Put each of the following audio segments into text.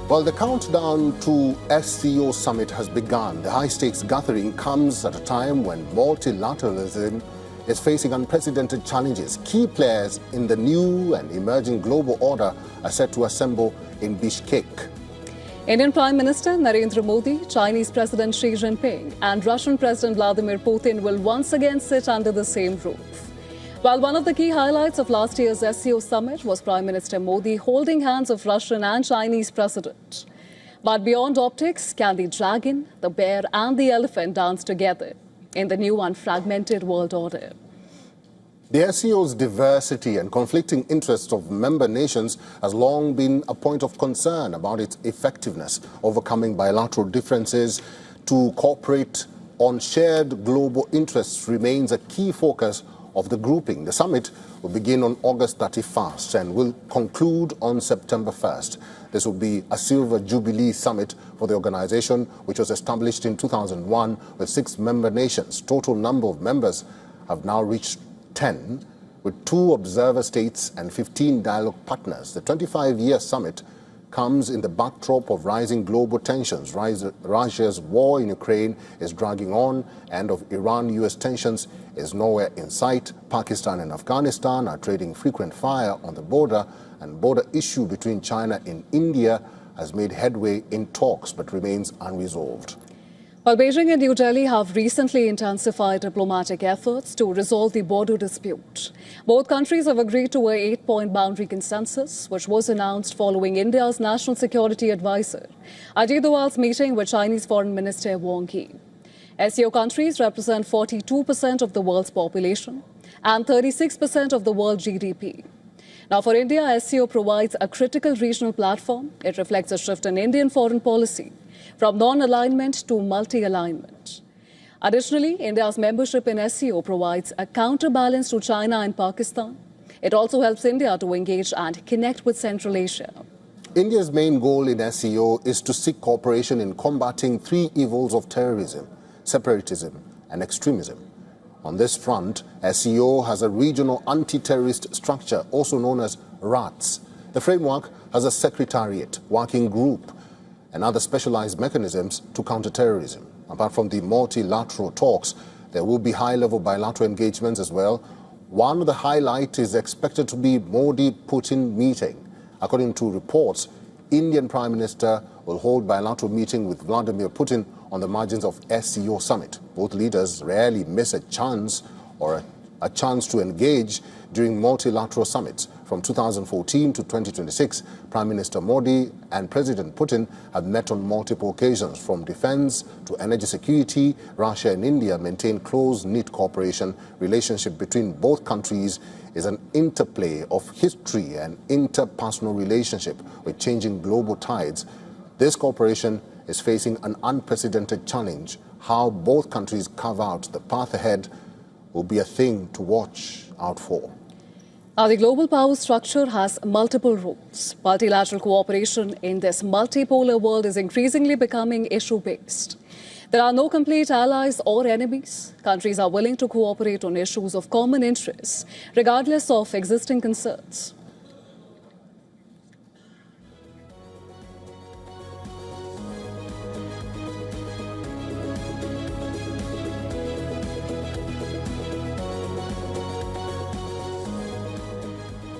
Well, the countdown to SCO summit has begun. The high-stakes gathering comes at a time when multilateralism is facing unprecedented challenges. Key players in the new and emerging global order are set to assemble in Bishkek. Indian Prime Minister Narendra Modi, Chinese President Xi Jinping and Russian President Vladimir Putin will once again sit under the same roof. While one of the key highlights of last year's SCO summit was Prime Minister Modi holding hands of Russian and Chinese president. But beyond optics, can the dragon, the bear and the elephant dance together in the new and fragmented world order? The SCO's diversity and conflicting interests of member nations has long been a point of concern about its effectiveness. Overcoming bilateral differences to cooperate on shared global interests remains a key focus of the grouping. The summit will begin on August 31st and will conclude on September 1st. This will be a silver jubilee summit for the organization, which was established in 2001 with 6 member nations. Total number of members have now reached 10, with 2 observer states and 15 dialogue partners. The 25-year summit comes in the backdrop of rising global tensions. Russia's war in Ukraine is dragging on, and of Iran-US tensions is nowhere in sight. Pakistan and Afghanistan are trading frequent fire on the border, and border issue between China and India has made headway in talks but remains unresolved. While Beijing and New Delhi have recently intensified diplomatic efforts to resolve the border dispute, both countries have agreed to a 8-point boundary consensus, which was announced following India's National Security Advisor Ajit Doval's meeting with Chinese Foreign Minister Wang Yi. SCO countries represent 42% of the world's population and 36% of the world GDP. Now, for India, SCO provides a critical regional platform. It reflects a shift in Indian foreign policy from non-alignment to multi-alignment. Additionally, India's membership in SCO provides a counterbalance to China and Pakistan. It also helps India to engage and connect with Central Asia. India's main goal in SCO is to seek cooperation in combating 3 evils of terrorism, separatism and extremism. On this front, SCO has a regional anti-terrorist structure, also known as RATS. The framework has a secretariat, working group, and other specialized mechanisms to counter terrorism. Apart from the multilateral talks, there will be high-level bilateral engagements as well. One of the highlights is expected to be Modi-Putin meeting. According to reports, Indian Prime Minister will hold bilateral meeting with Vladimir Putin on the margins of SCO summit. Both leaders rarely miss a chance or a chance to engage during multilateral summits. From 2014 to 2026, Prime Minister Modi and President Putin have met on multiple occasions. From defense to energy security, Russia and India maintain close-knit cooperation. Relationship between both countries is an interplay of history and interpersonal relationship with changing global tides. This cooperation is facing an unprecedented challenge. How both countries carve out the path ahead will be a thing to watch out for. Now, the global power structure has multiple roles. Multilateral cooperation in this multipolar world is increasingly becoming issue-based. There are no complete allies or enemies. Countries are willing to cooperate on issues of common interest, regardless of existing concerns.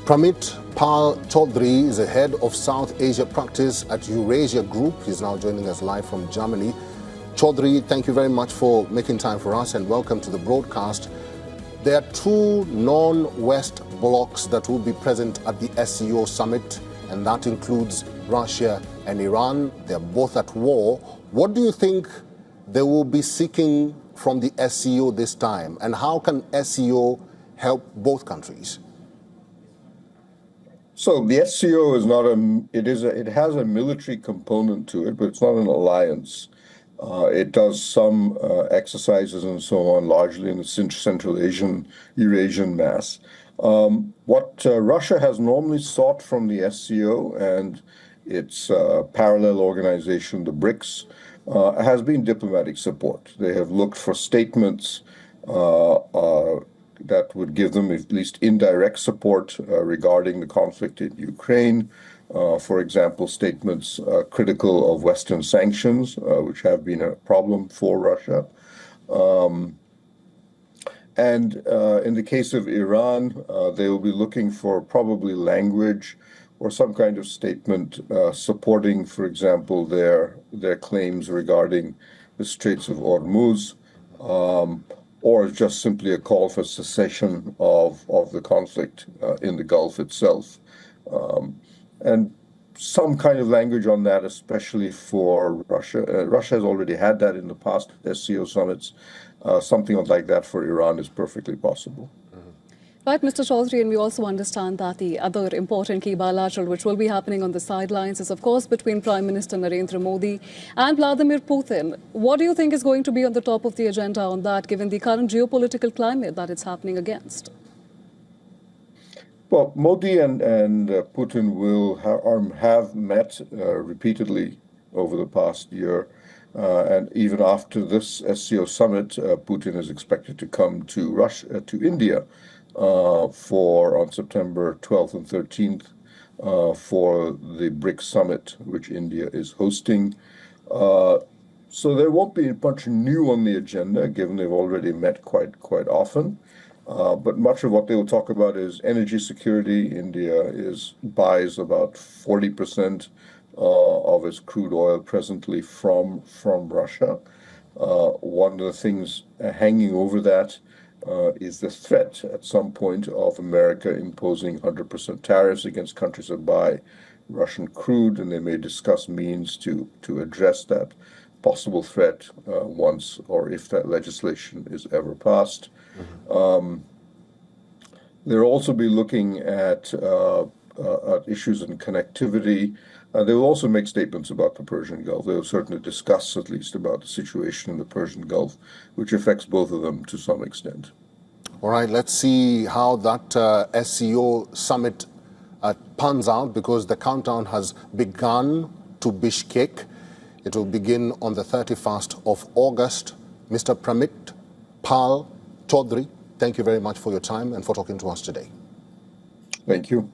Pramit Pal Chaudhary is the head of South Asia practice at Eurasia Group. He's now joining us live from Germany. Chaudhary, thank you very much for making time for us and welcome to the broadcast. There are 2 non-West blocs that will be present at the SCO summit, and that includes Russia and Iran. They're both at war. What do you think they will be seeking from the SCO this time, and how can SCO help both countries? So the SCO is not it has a military component to it, but it's not an alliance. It does some exercises and so on, largely in the Central Asian, Eurasian mass. What Russia has normally sought from the SCO and its parallel organization, the BRICS, has been diplomatic support. They have looked for statements that would give them at least indirect support regarding the conflict in Ukraine, For example, statements critical of Western sanctions, which have been a problem for Russia. And in the case of Iran, they will be looking for probably language or some kind of statement supporting, for example, their claims regarding the Straits of Hormuz, or just simply a call for cessation of the conflict in the Gulf itself. And some kind of language on that, especially for Russia. Russia has already had that in the past SCO summits. Something like that for Iran is perfectly possible. Right, Mr. Chaudhary, and we also understand that the other important key bilateral which will be happening on the sidelines is, of course, between Prime Minister Narendra Modi and Vladimir Putin. What do you think is going to be on the top of the agenda on that, given the current geopolitical climate that it's happening against? Well, Modi and Putin will have met repeatedly over the past year. And even after this SCO summit, Putin is expected to come to Russia, to India, on September 12th and 13th for the BRICS summit, which India is hosting. So there won't be much new on the agenda, given they've already met quite often. But much of what they will talk about is energy security. India buys about 40% of its crude oil presently from Russia. One of the things hanging over that is the threat at some point of America imposing 100% tariffs against countries that buy Russian crude, and they may discuss means to address that possible threat once or if that legislation is ever passed. They'll also be looking at issues in connectivity. They will also make statements about the Persian Gulf. They will certainly discuss, at least, about the situation in the Persian Gulf, which affects both of them to some extent. All right, let's see how that SCO summit pans out, because the countdown has begun to Bishkek. It will begin on the 31st of August. Mr. Pramit Pal Chaudhary, thank you very much for your time and for talking to us today. Thank you.